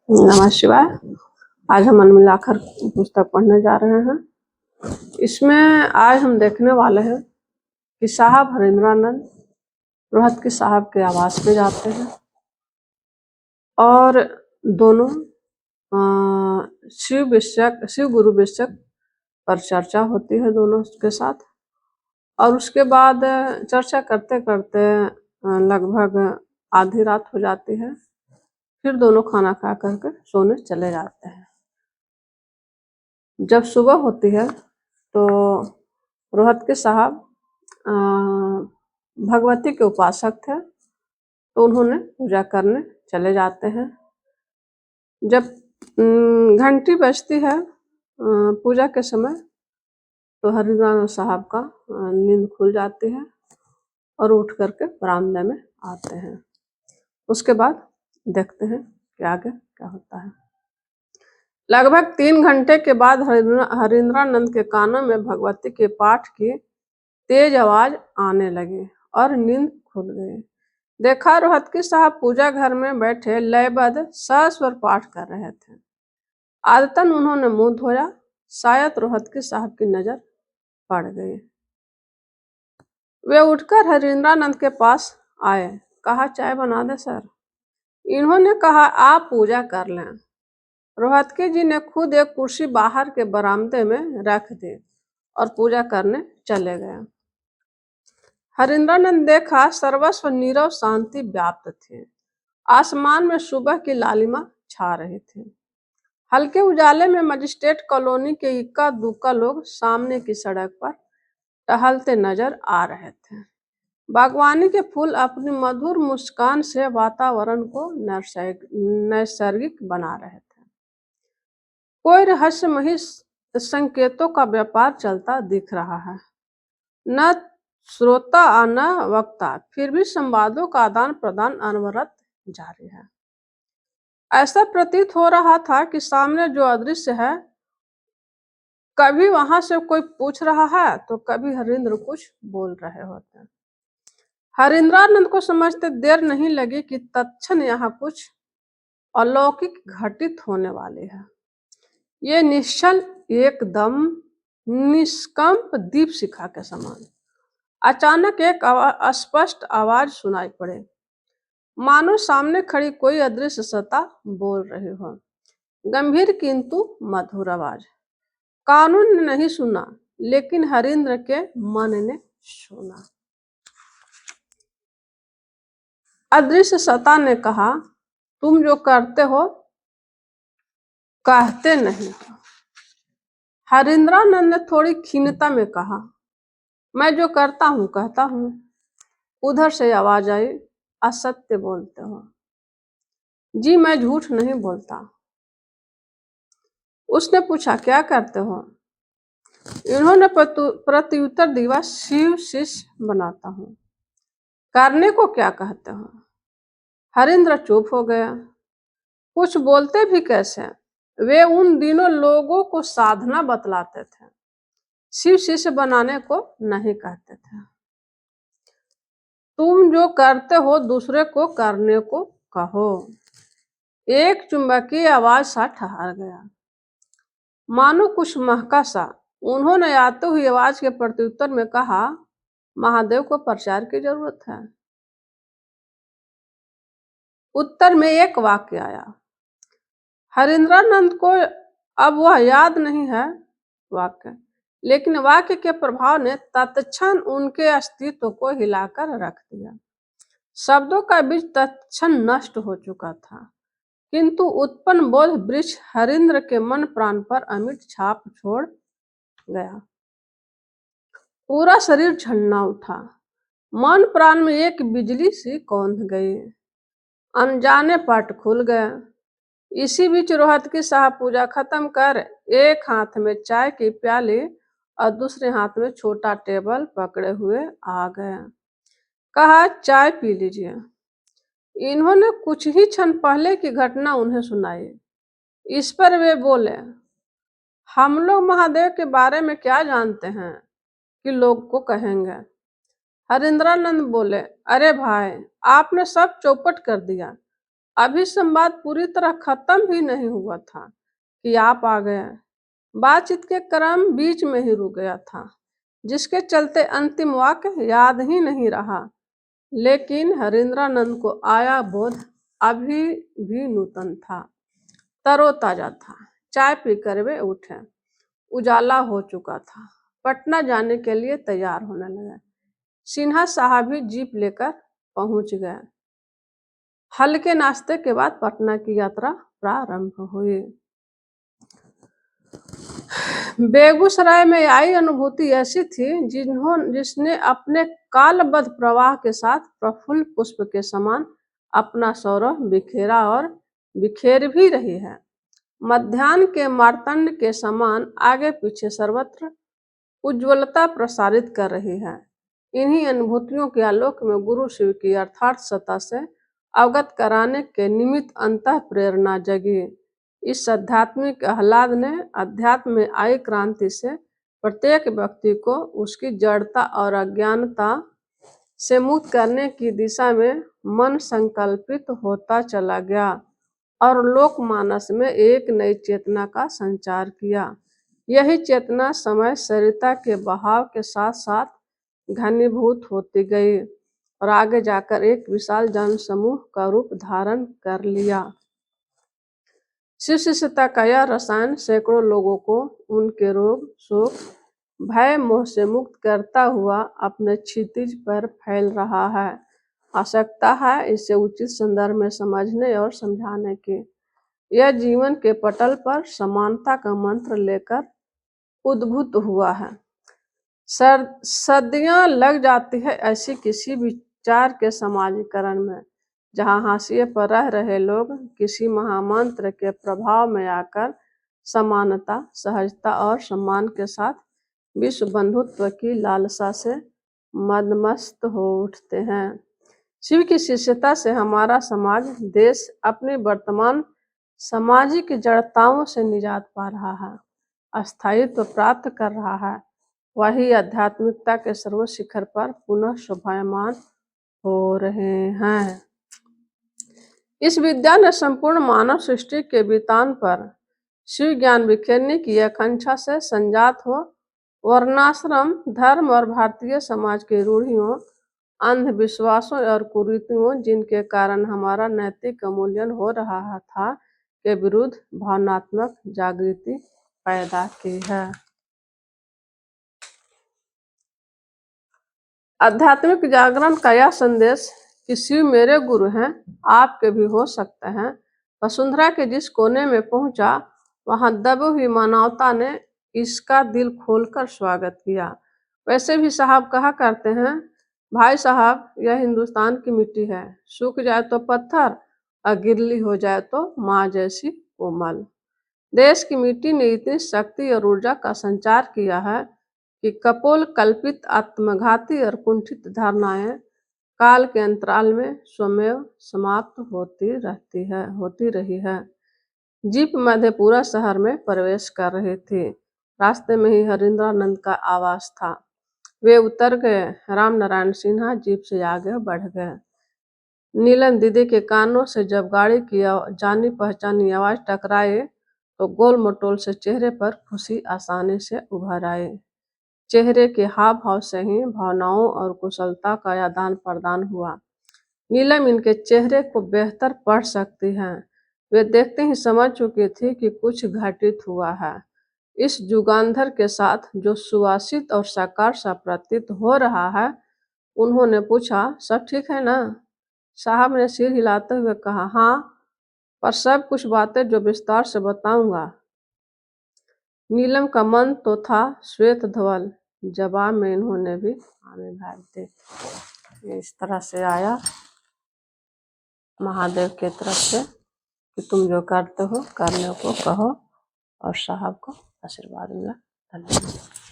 नमः शिवाय। आज हम मन मिलाकर पुस्तक पढ़ने जा रहे हैं। इसमें आज हम देखने वाले हैं कि साहब हरिंद्रानंद रोहतकी साहब के आवास पे जाते हैं और दोनों शिव गुरु विषयक पर चर्चा होती है दोनों के साथ। और उसके बाद चर्चा करते करते लगभग आधी रात हो जाती है। फिर दोनों खाना खा करके सोने चले जाते हैं। जब सुबह होती है तो रोहतकी साहब भगवती के उपासक थे, तो उन्होंने पूजा करने चले जाते हैं। जब घंटी बजती है पूजा के समय, तो हरिंद्रानंद साहब का नींद खुल जाती है और उठ करके बरामदे में आते हैं। उसके बाद देखते हैं कि आगे क्या होता है। लगभग 3 घंटे के बाद हरिंद्रानंद के कानों में भगवती के पाठ की तेज आवाज आने लगी और नींद खुल गई। देखा रोहतकी साहब पूजा घर में बैठे लयबद्ध सस्वर पाठ कर रहे थे। आदतन उन्होंने मुंह धोया। शायद रोहतकी साहब की नजर पड़ गई। वे उठकर हरिंद्रानंद के पास आए। कहा, चाय बना दे सर। इन्होंने कहा, आप पूजा कर लें। रोहतकी जी ने खुद एक कुर्सी बाहर के बरामदे में रख दी और पूजा करने चले गए। हरिंद्रानंद देखा सर्वस्व नीरव शांति व्याप्त थी। आसमान में सुबह की लालिमा छा रही थी। हल्के उजाले में मजिस्ट्रेट कॉलोनी के इक्का दुक्का लोग सामने की सड़क पर टहलते नजर आ रहे थे। बागवानी के फूल अपनी मधुर मुस्कान से वातावरण को नैसर्गिक बना रहे थे। कोई रहस्यमयी संकेतों का व्यापार चलता दिख रहा है। न श्रोता और न वक्ता, फिर भी संवादों का आदान प्रदान अनवरत जारी है। ऐसा प्रतीत हो रहा था कि सामने जो अदृश्य है, कभी वहां से कोई पूछ रहा है तो कभी हरिंद्र कुछ बोल रहे होते हैं। हरिंद्रानंद को समझते देर नहीं लगी कि तत्क्षण यहाँ कुछ अलौकिक घटित होने वाली है। ये निश्चल, एकदम निष्कंप दीप शिखा के समान। अचानक एक स्पष्ट आवाज सुनाई पड़े, मानो सामने खड़ी कोई अदृश्य सत्ता बोल रही हो। गंभीर किंतु मधुर आवाज। कानून ने नहीं सुना, लेकिन हरिंद्र के मन ने सुना। अदृश्य सत्ता ने कहा, तुम जो करते हो कहते नहीं हो। हरिंद्रानंद ने थोड़ी खीनता में कहा, मैं जो करता हूँ कहता हूँ। उधर से आवाज आई, असत्य बोलते हो। जी मैं झूठ नहीं बोलता। उसने पूछा, क्या करते हो? इन्होंने प्रत्युत्तर दिया, शिव शिष्य बनाता हूँ। करने को क्या कहते हो? हरिंद्र चुप हो गया। कुछ बोलते भी कैसे? वे उन दिनों लोगों को साधना बतलाते थे, शिव शिष्य बनाने को नहीं कहते थे। तुम जो करते हो दूसरे को करने को कहो। एक चुंबकीय आवाज सा ठहर गया, मानो कुछ महका सा। उन्होंने आते हुई आवाज के प्रत्युत्तर में कहा, महादेव को प्रचार की जरूरत है। उत्तर में एक वाक्य आया। हरिंद्रानंद को अब वह याद नहीं है वाक्य, लेकिन वाक्य के प्रभाव ने तत्क्षण उनके अस्तित्व को हिलाकर रख दिया। शब्दों का बीज तत्क्षण नष्ट हो चुका था, किंतु उत्पन्न बोध वृक्ष हरिंद्र के मन प्राण पर अमिट छाप छोड़ गया। पूरा शरीर झलना उठा। मन प्राण में एक बिजली सी कौंध गई। अनजाने पट खुल गया। इसी बीच रोहतकी साहब पूजा खत्म कर एक हाथ में चाय की प्याली और दूसरे हाथ में छोटा टेबल पकड़े हुए आ गए। कहा, चाय पी लीजिए। इन्होंने कुछ ही क्षण पहले की घटना उन्हें सुनाई। इस पर वे बोले, हम लोग महादेव के बारे में क्या जानते हैं कि लोग को कहेंगे। हरिंद्रानंद बोले, अरे भाई, आपने सब चौपट कर दिया। अभी संवाद पूरी तरह खत्म भी नहीं हुआ था कि आप आ गए। बातचीत के क्रम बीच में ही रुक गया था, जिसके चलते अंतिम वाक्य याद ही नहीं रहा। लेकिन हरीन्द्रानंद को आया बोध अभी भी नूतन था, तरोताजा था। चाय पीकर वे उठे। उजाला हो चुका था। पटना जाने के लिए तैयार होने लगे। सिन्हा साहब भी जीप लेकर पहुंच गए। हल्के नाश्ते के बाद पटना की यात्रा प्रारंभ हुई। बेगूसराय में आई अनुभूति ऐसी थी जिसने अपने कालबद्ध प्रवाह के साथ प्रफुल्ल पुष्प के समान अपना सौरभ बिखेरा और बिखेर भी रही है। मध्याह्न के मार्तंड के समान आगे पीछे सर्वत्र उज्ज्वलता प्रसारित कर रही है। इन्हीं अनुभूतियों के आलोक में गुरु शिव की अर्थात सत्ता से अवगत कराने के निमित्त अंतः प्रेरणा जगी। इस आध्यात्मिक आह्लाद ने अध्यात्म में आई क्रांति से प्रत्येक व्यक्ति को उसकी जड़ता और अज्ञानता से मुक्त करने की दिशा में मन संकल्पित होता चला गया और लोकमानस में एक नई चेतना का संचार किया। यही चेतना समय सरिता के बहाव के साथ साथ घनीभूत होती गई और आगे जाकर एक विशाल जनसमूह का रूप धारण कर लिया। शिव शिष्यता का यह रसायन सैकड़ों लोगों को उनके रोग, शोक, भय, मोह से मुक्त करता हुआ अपने क्षितिज पर फैल रहा है। आवश्यकता है इसे उचित संदर्भ में समझने और समझाने की। यह जीवन के पटल पर समानता का मंत्र लेकर उद्भूत हुआ है। सदियां लग जाती है ऐसी किसी विचार के समाजीकरण में, जहां हाशिए पर रह रहे लोग किसी महामंत्र के प्रभाव में आकर समानता, सहजता और सम्मान के साथ विश्व बंधुत्व की लालसा से मदमस्त हो उठते हैं। शिव की शिष्यता से हमारा समाज, देश अपनी वर्तमान सामाजिक जड़ताओं से निजात पा रहा है, अस्थायित्व प्राप्त कर रहा है। वही आध्यात्मिकता के सर्व शिखर पर पुनः शोभायमान हो रहे हैं। इस विद्या ने संपूर्ण मानव सृष्टि के वितान पर शिव ज्ञान बिखेरने की आकांक्षा से संजात हो वर्णाश्रम, धर्म और भारतीय समाज के रूढ़ियों, अंधविश्वासों और कुरीतियों जिनके कारण हमारा नैतिक अवमूल्यन हो रहा था, के विरुद्ध भावनात्मक जागृति पैदा की है। आध्यात्मिक जागरण का यह संदेश कि शिव मेरे गुरु हैं, आपके भी हो सकते हैं, वसुंधरा के जिस कोने में पहुंचा, वहां दबी हुई मानवता ने इसका दिल खोलकर स्वागत किया। वैसे भी साहब कहा करते हैं, भाई साहब यह हिंदुस्तान की मिट्टी है, सूख जाए तो पत्थर और गिरली हो जाए तो माँ जैसी कोमल। देश की मिट्टी ने इतनी शक्ति और ऊर्जा का संचार किया है कि कपोल कल्पित आत्मघाती और कुंठित धारणाएं काल के अंतराल में स्वमेव समाप्त होती रही है। जीप मधेपुरा शहर में प्रवेश कर रही थी। रास्ते में ही हरीन्द्रानंद का आवास था। वे उतर गए। रामनारायण सिन्हा जीप से आगे बढ़ गए। नीलम दीदी के कानों से जब गाड़ी की जानी पहचानी आवाज टकराई तो गोल मटोल से चेहरे पर खुशी आसानी से उभर आई। चेहरे के हाव भाव से ही भावनाओं और कुशलता का आदान प्रदान हुआ। नीलम इनके चेहरे को बेहतर पढ़ सकती हैं। वे देखते ही समझ चुकी थी कि कुछ घटित हुआ है। इस जुगांधर के साथ जो सुवासित और साकार सा प्रतीत हो रहा है, उन्होंने पूछा, सब ठीक है ना? साहब ने सिर हिलाते हुए कहा, हाँ, पर सब कुछ बातें जो विस्तार से बताऊंगा। नीलम का मन तो था श्वेत धवल। जवाब में इन्होंने भी आने भाग दे। इस तरह से आया महादेव के तरफ से कि तुम जो करते हो करने को कहो, और साहब को आशीर्वाद मिला। धन्यवाद।